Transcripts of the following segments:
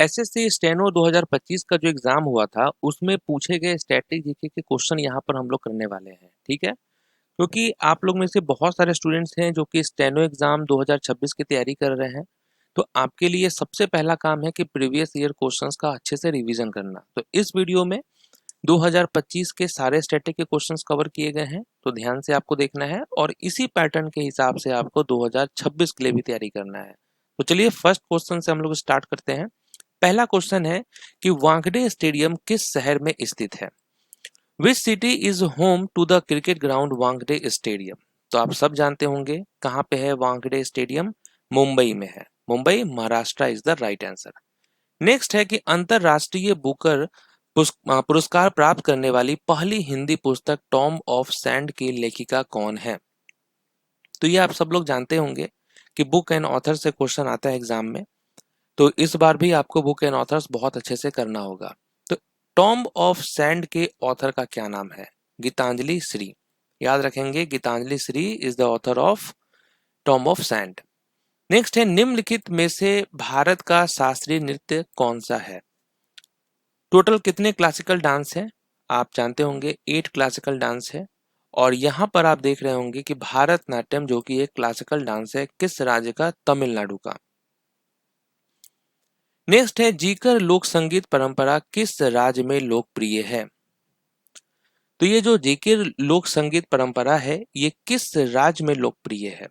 SSC steno 2025 का जो exam हुआ था उसमें पूछे गए स्टैटिक जीके के क्वेश्चन यहाँ पर हम लोग करने वाले हैं, ठीक है। क्योंकि आप लोग में से बहुत सारे स्टूडेंट्स हैं जो कि स्टेनो एग्जाम 2026 की तैयारी कर रहे हैं, तो आपके लिए सबसे पहला काम है कि प्रीवियस ईयर क्वेश्चंस का अच्छे से रिवीजन करना। तो इस वीडियो में 2025 के सारे स्टैटिक के क्वेश्चंस कवर किए गए हैं, तो ध्यान से आपको देखना है और इसी पैटर्न के हिसाब से आपको 2026 के लिए भी तैयारी करना है। तो चलिए फर्स्ट क्वेश्चन से हम लोग स्टार्ट करते हैं। पहला क्वेश्चन है कि वानखेड़े स्टेडियम किस शहर में स्थित है? Which city is home to the cricket ground Wankhede stadium? तो आप सब जानते होंगे कहाँ पे है वानखेड़े स्टेडियम, मुंबई में है। Mumbai, Maharashtra is the right answer. Next है कि अंतरराष्ट्रीय बुकर पुरस्कार प्राप्त करने वाली पहली हिंदी पुस्तक टॉम ऑफ सैंड की लेखिका कौन है? तो ये आप सब लोग जानते होंगे कि बुक एंड ऑथर से क्वेश्चन आता है एग्जाम में, तो इस बार भी आपको बुक एंड ऑथर्स बहुत अच्छे से करना होगा। तो टॉम ऑफ सैंड के ऑथर का क्या नाम है? गीतांजलि श्री। याद रखेंगे, Geetanjali Shri is the author of Tomb of Sand. Next है निम्नलिखित में से भारत का शास्त्रीय नृत्य कौन सा है? टोटल कितने क्लासिकल डांस हैं? आप जानते होंगे 8 क्लासिकल डांस है, और यहाँ पर आप देख रहे होंगे कि भारतनाट्यम जो कि एक क्लासिकल डांस है, किस राज्य का? तमिलनाडु का। नेक्स्ट है जीकर लोक संगीत परंपरा किस राज्य में लोकप्रिय है? तो ये जो जीकर लोक संगीत परंपरा है ये किस राज्य में लोकप्रिय है?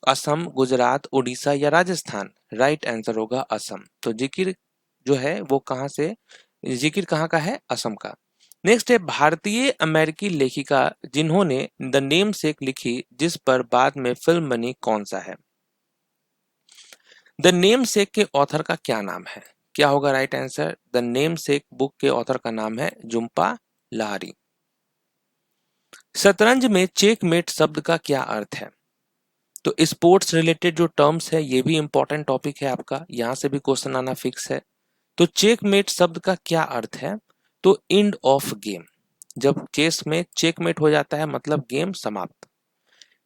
असम, गुजरात, उड़ीसा या राजस्थान? राइट आंसर होगा असम। तो जिकिर जो है वो कहाँ से, जिकिर कहाँ का है? असम का। नेक्स्ट है भारतीय अमेरिकी लेखिका जिन्होंने द नेम सेक लिखी जिस पर बाद में फिल्म बनी कौन सा है? द नेम सेक के ऑथर का क्या नाम है? क्या होगा right answer? The name sec book के ऑथर का नाम है जुम्पा लाहिरी। शतरंज में चेकमेट शब्द का क्या अर्थ है? तो स्पोर्ट्स रिलेटेड जो टर्म्स है ये भी इंपॉर्टेंट टॉपिक है आपका, यहां से भी क्वेश्चन आना फिक्स है। तो चेकमेट शब्द का क्या अर्थ है? तो एंड ऑफ गेम। जब चेस में चेकमेट हो जाता है मतलब गेम समाप्त।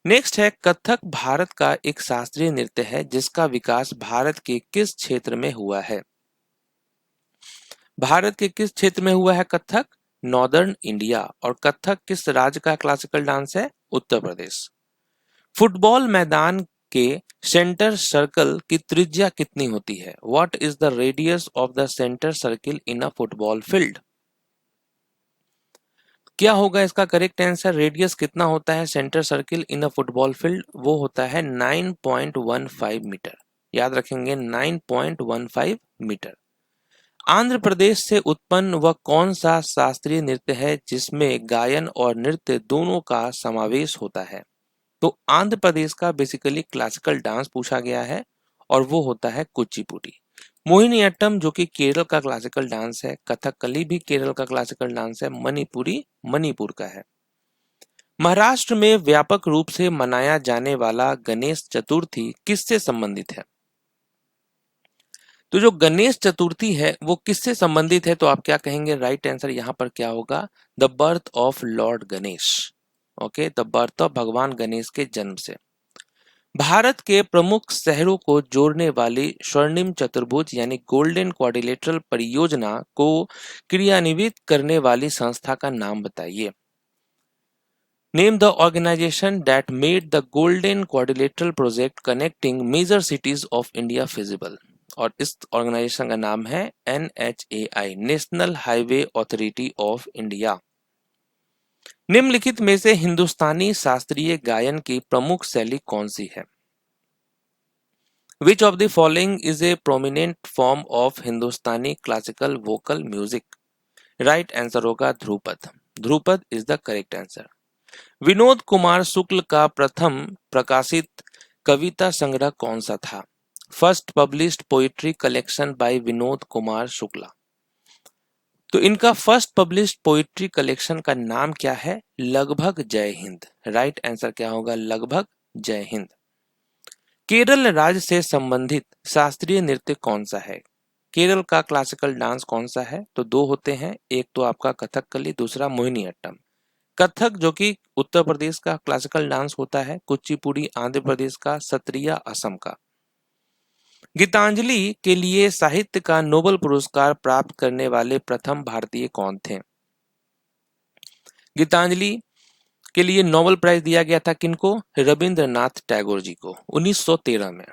नेक्स्ट है कथक भारत का एक शास्त्रीय नृत्य है जिसका विकास भारत के किस क्षेत्र में हुआ है? भारत के किस क्षेत्र में हुआ है कथक? Northern India. और कथक किस राज्य का क्लासिकल डांस है? उत्तर प्रदेश। फुटबॉल मैदान के सेंटर सर्कल की त्रिज्या कितनी होती है? What is the radius of the centre circle in a football field? क्या होगा इसका करेक्ट आंसर? रेडियस कितना होता है सेंटर सर्किल इन अ फुटबॉल फील्ड? वो होता है 9.15 मीटर। याद रखेंगे 9.15 मीटर। आंध्र प्रदेश से उत्पन्न वह कौन सा शास्त्रीय नृत्य है जिसमें गायन और नृत्य दोनों का समावेश होता है? तो आंध्र प्रदेश का बेसिकली क्लासिकल डांस पूछा गया है और वो होता है कुचिपुड़ी। मोहिनीअट्टम जो कि केरल का क्लासिकल डांस है, कथकली भी केरल का क्लासिकल डांस है, मणिपुरी मणिपुर का है। महाराष्ट्र में व्यापक रूप से मनाया जाने वाला गणेश चतुर्थी किससे संबंधित है? तो जो गणेश चतुर्थी है वो किससे संबंधित है? तो आप क्या कहेंगे? राइट आंसर यहाँ पर क्या होगा? The birth of Lord Ganesh. Okay, the birth of भगवान गणेश के जन्म से। भारत के प्रमुख शहरों को जोड़ने वाली स्वर्णिम चतुर्भुज यानी गोल्डन क्वाड्रिलेटरल परियोजना को क्रियान्वित करने वाली संस्था का नाम बताइए। Name the organisation that made the golden quadrilateral project connecting major cities of India feasible. और इस ऑर्गेनाइजेशन का नाम है NHAI, national highway authority of India. निम्नलिखित में से हिंदुस्तानी शास्त्रीय गायन की प्रमुख शैली कौन सी है? Which of the following is a prominent form of Hindustani classical vocal music? Right answer होगा Dhrupad. Dhrupad is the correct answer. Vinod Kumar Shukla का प्रथम प्रकाशित कविता संग्रह कौन सा था? First published poetry collection by Vinod Kumar Shukla. तो इनका फर्स्ट पब्लिश्ड पोइट्री कलेक्शन का नाम क्या है? लगभग जय हिंद। राइट आंसर क्या होगा? लगभग जय हिंद। केरल राज्य से संबंधित शास्त्रीय नृत्य कौन सा है? केरल का क्लासिकल डांस कौन सा है? तो दो होते हैं, एक तो आपका कथकली, दूसरा मोहिनीअट्टम। कथक जो कि उत्तर प्रदेश का क्लासिकल डांस होता है, कुचिपुड़ी आंध्र प्रदेश का, सत्रिया असम का। गीतांजलि के लिए साहित्य का नोबेल पुरस्कार प्राप्त करने वाले प्रथम भारतीय कौन थे? गीतांजलि के लिए नोबेल प्राइज दिया गया था किनको? रविंद्रनाथ टैगोर जी को 1913 में।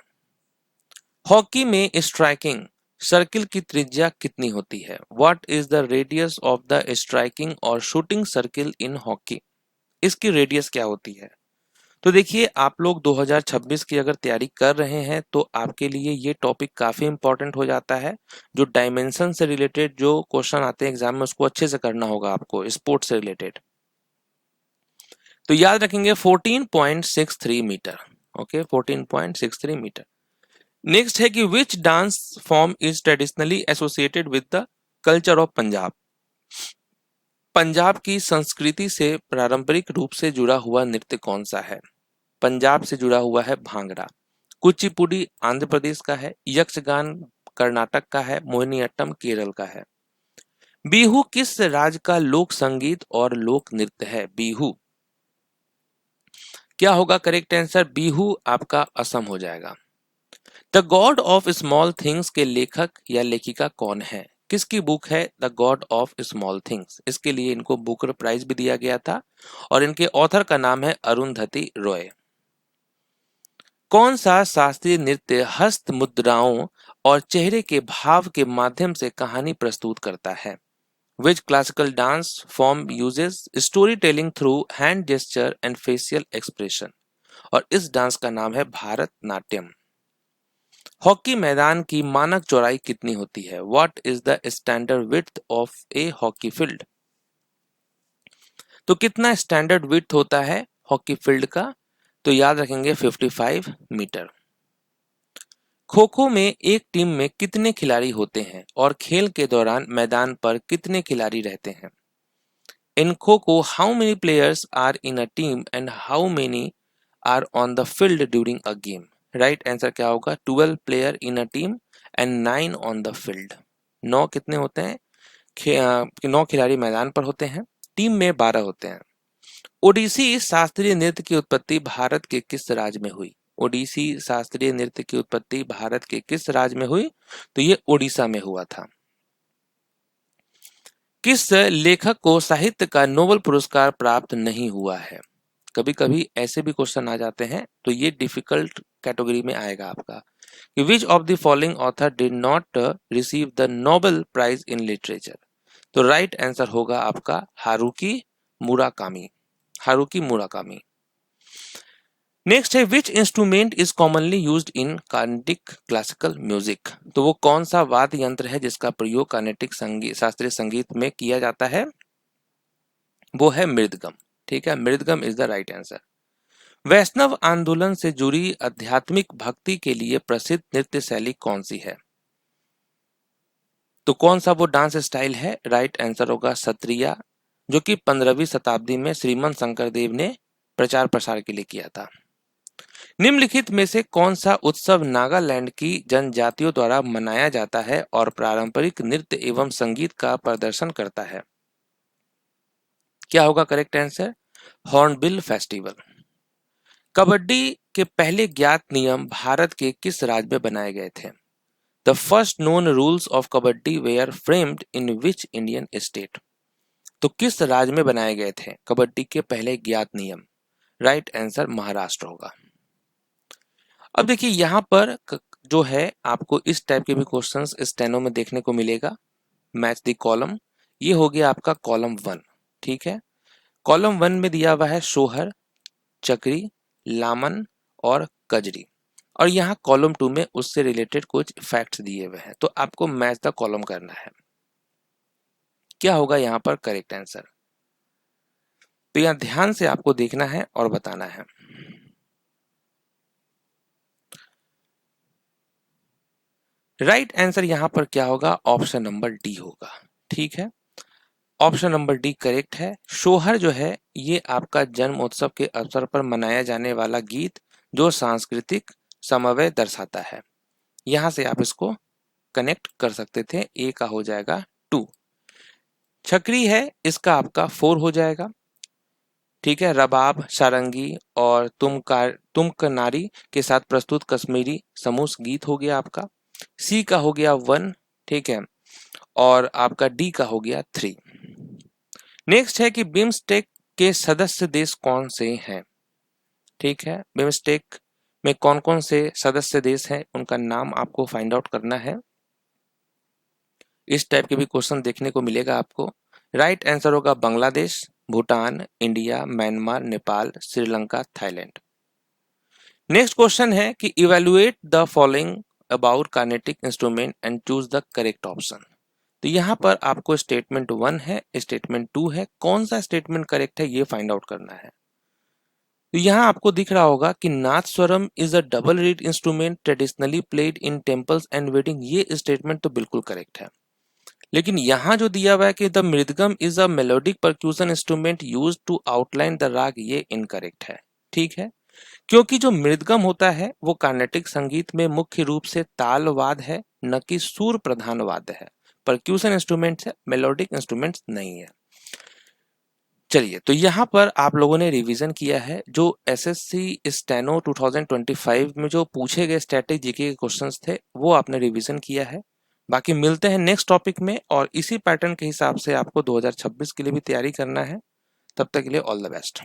हॉकी में स्ट्राइकिंग सर्किल की त्रिज्या कितनी होती है? What is the radius of the striking और शूटिंग सर्किल इन हॉकी? इसकी रेडियस क्या होती है? तो देखिए, आप लोग 2026 की अगर तैयारी कर रहे हैं तो आपके लिए ये टॉपिक काफी इंपॉर्टेंट हो जाता है। जो डायमेंशन से रिलेटेड जो क्वेश्चन आते हैं एग्जाम में उसको अच्छे से करना होगा आपको, स्पोर्ट्स से रिलेटेड। तो याद रखेंगे 14.63 मीटर। Okay, 14.63 metre. नेक्स्ट है कि which dance form is traditionally associated with the culture of Punjab? Punjab की संस्कृति से पारंपरिक रूप से जुड़ा हुआ नृत्य कौन सा है? पंजाब से जुड़ा हुआ है भांगड़ा। कुचिपुड़ी आंध्र प्रदेश का है, यक्षगान कर्नाटक का है, मोहिनीअट्टम केरल का है। बिहू किस राज्य का लोक संगीत और लोक नृत्य है? बिहू क्या होगा करेक्ट आंसर? बिहू आपका असम हो जाएगा। The God of small things के लेखक या लेखिका कौन है? किसकी बुक है the God of small things? इसके लिए इनको बुकर प्राइज भी दिया गया था और इनके ऑथर का नाम है अरुंधति रॉय। कौन सा शास्त्रीय नृत्य हस्त मुद्राओं और चेहरे के भाव के माध्यम से कहानी प्रस्तुत करता है? Which classical dance form uses story telling through hand gesture and facial expression? और इस डांस का नाम है भारतनाट्यम। हॉकी मैदान की मानक चौड़ाई कितनी होती है? What is the standard width of A hockey field? तो कितना स्टैंडर्ड विड्थ होता है हॉकी फील्ड का? तो याद रखेंगे 55 मीटर। खो खो में एक टीम में कितने खिलाड़ी होते हैं और खेल के दौरान मैदान पर कितने खिलाड़ी रहते हैं? In kho kho how many players are in a team and how many are on the field during a game? Right answer क्या होगा? 12 player in a team and 9 on the field. 9 कितने होते हैं? 9 खिलाड़ी मैदान पर होते हैं, टीम में 12 होते हैं। ओडिसी शास्त्रीय नृत्य की उत्पत्ति भारत के किस राज्य में हुई? ओडिसी शास्त्रीय नृत्य की उत्पत्ति भारत के किस राज्य में हुई? तो ये ओडिशा में हुआ था। किस लेखक को साहित्य का नोबेल पुरस्कार प्राप्त नहीं हुआ है? कभी कभी ऐसे भी क्वेश्चन आ जाते हैं तो ये डिफिकल्ट कैटेगरी में आएगा आपका। Which of the following author did not receive the Nobel prize in literature? तो राइट आंसर होगा आपका Haruki Murakami. Haruki Murakami. Next है which instrument is commonly used in Carnatic classical music? तो वो कौन सा वाद्य यंत्र है जिसका प्रयोग कार्नेटिक संगीत शास्त्रीय संगीत में किया जाता है? वो है मृदगम। ठीक है, mridangam is the right answer. वैष्णव आंदोलन से जुड़ी आध्यात्मिक भक्ति के लिए प्रसिद्ध नृत्य शैली कौन सी है? तो कौन सा वो डांस स्टाइल है? राइट आंसर होगा सत्रिया, जो कि 15वीं शताब्दी में श्रीमंत शंकरदेव ने प्रचार प्रसार के लिए किया था। निम्नलिखित में से कौन सा उत्सव नागालैंड की जनजातियों द्वारा मनाया जाता है और पारंपरिक नृत्य एवं संगीत का प्रदर्शन करता है? क्या होगा correct answer? Hornbill festival. Kabaddi के पहले ज्ञात नियम भारत के किस राज्य में बनाए गए थे? The first known rules of kabaddi were framed in which Indian state? तो किस राज्य में बनाए गए थे कबड्डी के पहले ज्ञात नियम? राइट आंसर महाराष्ट्र होगा। अब देखिए यहाँ पर जो है आपको इस टाइप के भी क्वेश्चंस स्टेनो में देखने को मिलेगा। मैच द कॉलम, ये हो गया आपका कॉलम 1। ठीक है, कॉलम 1 में दिया हुआ है सोहर, चक्री, लामन और कजरी, और यहाँ कॉलम 2 में उससे रिलेटेड कुछ फैक्ट्स दिए हुए हैं। तो आपको मैच द कॉलम करना है। क्या होगा यहाँ पर करेक्ट आंसर? तो यहाँ ध्यान से आपको देखना है और बताना है। राइट आंसर यहाँ पर क्या होगा? ऑप्शन नंबर डी होगा। ठीक है, ऑप्शन नंबर डी करेक्ट है। सोहर जो है ये आपका जन्म उत्सव के अवसर पर मनाया जाने वाला गीत जो सांस्कृतिक समन्वय दर्शाता है। यहां से आप इसको कनेक्ट कर सकते थे। ए का हो जाएगा 2। छकरी है इसका आपका 4 हो जाएगा। ठीक है, रबाब, सारंगी और तुम कनारी के साथ प्रस्तुत कश्मीरी समूह गीत हो गया आपका। सी का हो गया 1, ठीक है, और आपका डी का हो गया 3। नेक्स्ट है कि बिम्स्टेक के सदस्य देश कौन से हैं। ठीक है, बिम्स्टेक में कौन कौन से सदस्य देश हैं, उनका नाम आपको फाइंड आउट करना है। इस टाइप के भी क्वेश्चन देखने को मिलेगा आपको। राइट आंसर होगा Bangladesh, Bhutan, India, Myanmar, Nepal, Sri Lanka, Thailand. Next question है कि evaluate the following about Carnatic instrument and choose the correct option. तो यहाँ पर आपको स्टेटमेंट 1 है, स्टेटमेंट 2 है, कौन सा स्टेटमेंट करेक्ट है ये फाइंड आउट करना है। तो यहाँ आपको दिख रहा होगा कि nadaswaram is a double reed instrument traditionally played in temples and wedding, ये स्टेटमेंट तो बिल्कुल करेक्ट है। लेकिन यहाँ जो दिया हुआ है कि the mridangam is a melodic percussion instrument used to outline the raga, ये इनकरेक्ट है। ठीक है, क्योंकि जो मृदगम होता है वो कार्नेटिक संगीत में मुख्य रूप से तालवाद है, न कि सुर प्रधान वाद्य है। परक्यूशन इंस्ट्रूमेंट है, मेलोडिक इंस्ट्रूमेंट्स नहीं है। चलिए, तो यहाँ पर आप लोगों ने रिवीजन किया है जो एसएससी स्टेनो 2025 में जो पूछे गए स्टैटिक जीके के क्वेश्चंस थे वो आपने रिवीजन किया है। बाकी मिलते हैं नेक्स्ट टॉपिक में, और इसी पैटर्न के हिसाब से आपको 2026 के लिए भी तैयारी करना है। तब तक के लिए ऑल द बेस्ट।